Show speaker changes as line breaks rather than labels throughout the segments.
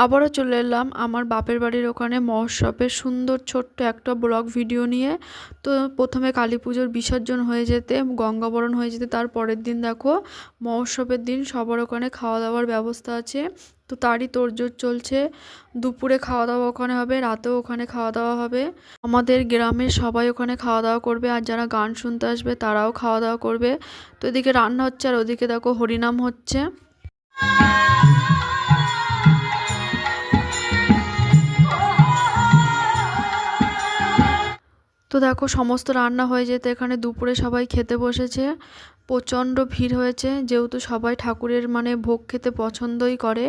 আবারও চলে এলাম আমার বাপের বাড়ির ওখানে মহোৎসবের সুন্দর ছোট্ট একটা ব্লগ ভিডিও নিয়ে। তো প্রথমে কালী পুজোর বিসর্জন হয়ে যেতে, গঙ্গাবরণ হয়ে যেতে তার পরের দিন দেখো মহোৎসবের দিন সবার ওখানে খাওয়া দাওয়ার ব্যবস্থা আছে। তো তারই তোড়জোড় চলছে। দুপুরে খাওয়া দাওয়া ওখানে হবে, রাতেও ওখানে খাওয়া দাওয়া হবে। আমাদের গ্রামের সবাই ওখানে খাওয়া দাওয়া করবে, আর যারা গান শুনতে আসবে তারাও খাওয়া দাওয়া করবে। তো এদিকে রান্না হচ্ছে আর ওদিকে দেখো হরিনাম হচ্ছে। তো দেখো সমস্ত রান্না হয়ে যেতে এখানে দুপুরে সবাই খেতে বসেছে। প্রচণ্ড ভিড় হয়েছে, যেহেতু সবাই ঠাকুরের ভোগ খেতে পছন্দই করে।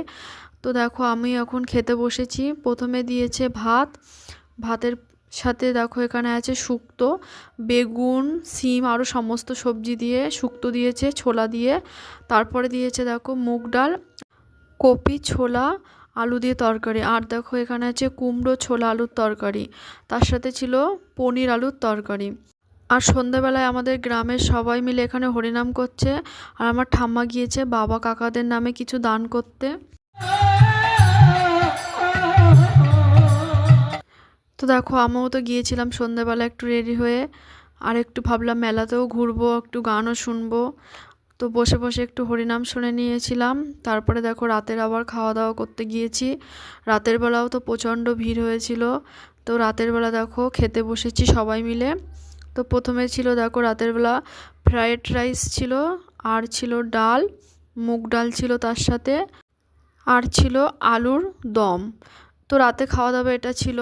তো দেখো আমি এখন খেতে বসেছি। প্রথমে দিয়েছে ভাত, ভাতের সাথে দেখো এখানে আছে শুক্তো, বেগুন, সিম আরও সমস্ত সবজি দিয়ে শুক্তো দিয়েছে, ছোলা দিয়ে। তারপরে দিয়েছে দেখো মুগ ডাল, কপি, ছোলা, আলু দিয়ে তরকারি। আর দেখো এখানে আছে কুমড়ো, ছোলা, আলুর তরকারি। তার সাথে ছিল পনির আলুর তরকারি। আর সন্ধ্যাবেলায় আমাদের গ্রামের সবাই মিলে এখানে হরিনাম করছে। আর আমার ঠাম্মা গিয়েছে বাবা কাকাদের নামে কিছু দান করতে। তো দেখো আমিও তো গিয়েছিলাম সন্ধ্যাবেলা একটু রেডি হয়ে। আর একটু ভাবলাম মেলাতেও ঘুরবো, একটু গানও শুনবো। তো বসে বসে একটু হরিনাম শুনে নিয়েছিলাম। তারপরে দেখো রাতের আবার খাওয়া দাওয়া করতে গিয়েছি। রাতের বেলাও তো প্রচণ্ড ভিড় হয়েছিল। তো রাতের বেলা দেখো খেতে বসেছি সবাই মিলে। তো প্রথমে ছিল দেখো রাতের বেলা ফ্রায়েড রাইস ছিল, আর ছিল ডাল, মুগ ডাল ছিল তার সাথে, আর ছিল আলুর দম। তো রাতে খাওয়া দাওয়া এটা ছিল।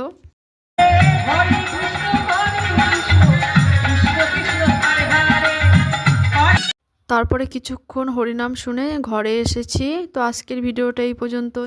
তারপরে কিছুক্ষণ হরিনাম শুনে ঘরে এসেছি। তো আজকের ভিডিওটা এই পর্যন্তই।